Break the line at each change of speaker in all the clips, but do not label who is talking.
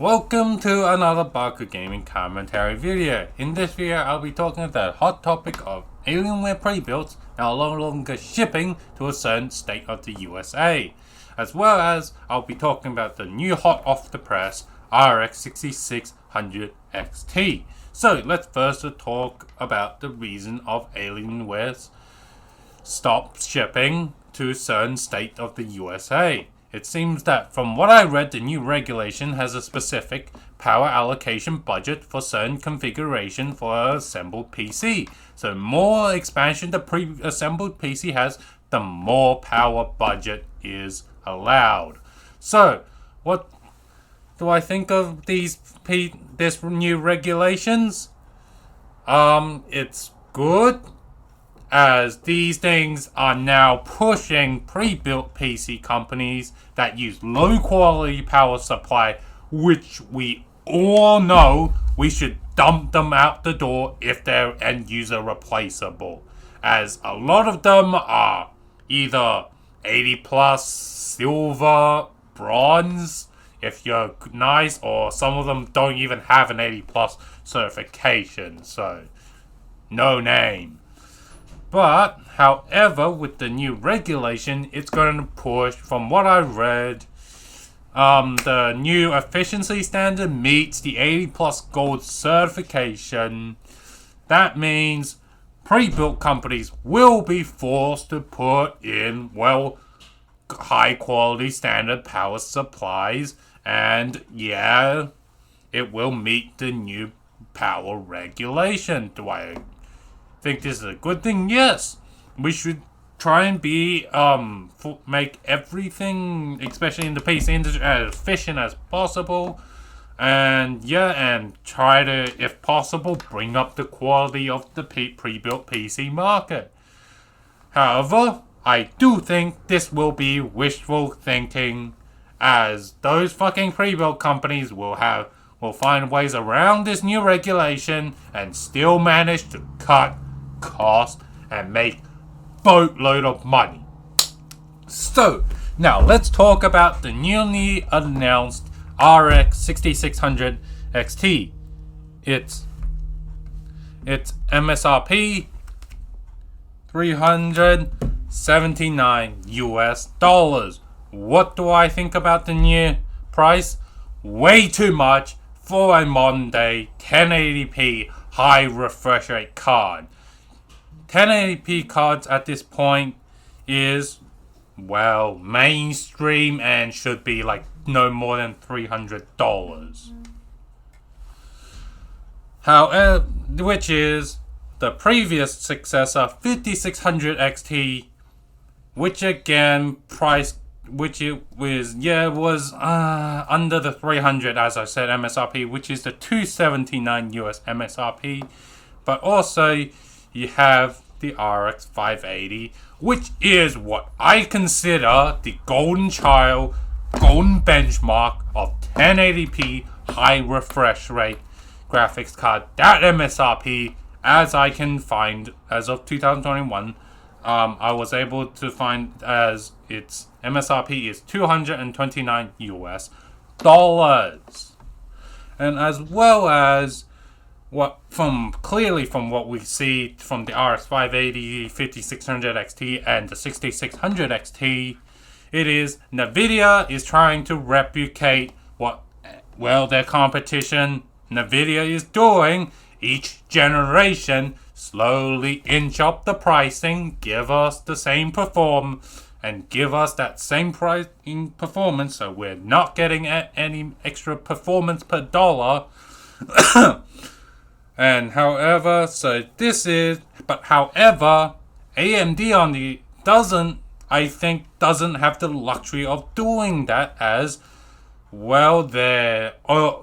Welcome to another Barker Gaming commentary video. In this video, I'll be talking about the hot topic of Alienware pre-builts now no longer shipping to a certain state of the USA. As well as, I'll be talking about the new hot off the press RX 6600 XT. So, let's first talk about the reason of Alienware's stop shipping to a certain state of the USA. It seems that from what I read, the new regulation has a specific power allocation budget for certain configuration for an assembled PC. So more expansion the pre-assembled PC has, the more power budget is allowed. So, what do I think of this new regulations? It's good, as these things are now pushing pre-built PC companies that use low quality power supply, which we all know we should dump them out the door if they're end user replaceable, as a lot of them are either 80 plus, silver, bronze if you're nice, or some of them don't even have an 80 plus certification, so no name. But, however, with the new regulation, it's going to push, from what I read, the new efficiency standard meets the 80 plus gold certification. That means pre-built companies will be forced to put in, high quality standard power supplies, and yeah, it will meet the new power regulation. Do I think this is a good thing? Yes. We should try and make everything, especially in the PC industry, as efficient as possible. And try to, if possible, bring up the quality of the pre-built PC market. However, I do think this will be wishful thinking, as those fucking pre-built companies will find ways around this new regulation and still manage to cut cost and make boatload of money. So, now let's talk about the newly announced RX 6600 XT. Its MSRP $379 US. What do I think about the new price? Way too much for a modern day 1080p high refresh rate card. 1080p cards at this point is, mainstream and should be like no more than $300. However, which is the previous successor 5600 XT, which again was under the 300, as I said, MSRP, which is the $279 US MSRP, but also you have the RX 580, which is what I consider the golden child, golden benchmark of 1080p high refresh rate graphics card. That MSRP, as I can find as of 2021, I was able to find as its MSRP is $229 US. And as well as from what we see from the RX 580, 5600 XT, and the 6600 XT, it is NVIDIA is trying to replicate what their competition NVIDIA is doing. Each generation slowly inch up the pricing, give us the same and give us that same price in performance, so we're not getting any extra performance per dollar. And however, AMD doesn't have the luxury of doing that, as their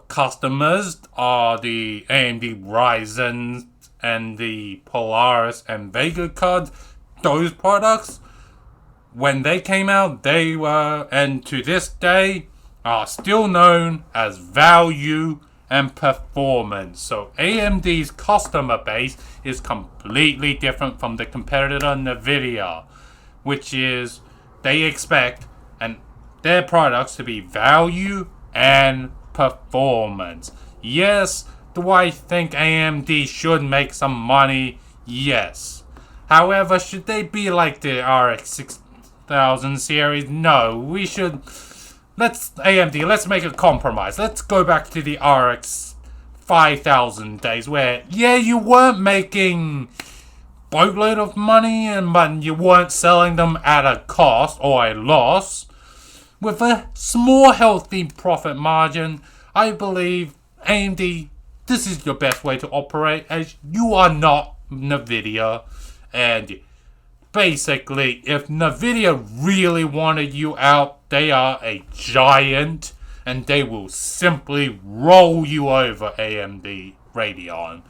customers are the AMD Ryzen and the Polaris and Vega cards. Those products, when they came out, they were, and to this day, are still known as value and performance. So AMD's customer base is completely different from the competitor NVIDIA, which is they expect their products to be value and performance. Yes, do I think AMD should make some money? Yes. However, should they be like the RX 6000 series? No, we should... AMD, let's make a compromise. Let's go back to the RX 5000 days where, yeah, you weren't making boatload of money, but you weren't selling them at a cost or a loss. With a small healthy profit margin, I believe AMD, this is your best way to operate, as you are not NVIDIA. And basically, if NVIDIA really wanted you out, they are a giant, and they will simply roll you over, AMD Radeon.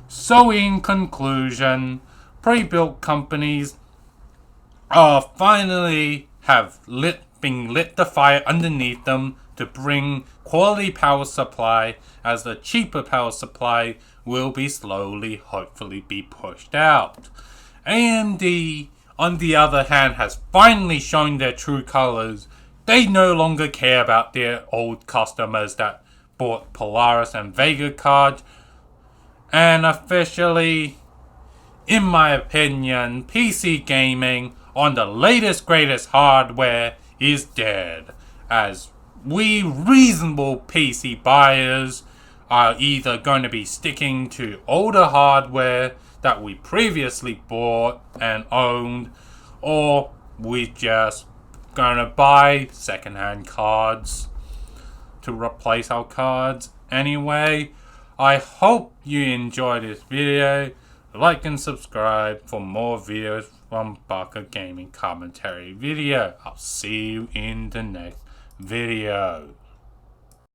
So in conclusion, pre-built companies are finally been lit the fire underneath them to bring quality power supply, as the cheaper power supply will be slowly, hopefully, be pushed out. AMD, on the other hand, has finally shown their true colors. They no longer care about their old customers that bought Polaris and Vega cards. And officially, in my opinion, PC gaming on the latest greatest hardware is dead, as we reasonable PC buyers are either going to be sticking to older hardware that we previously bought and owned, or we just gonna buy secondhand cards to replace our cards. Anyway, I hope you enjoyed this video. Like and subscribe for more videos from Barker Gaming Commentary video. I'll see you in the next video.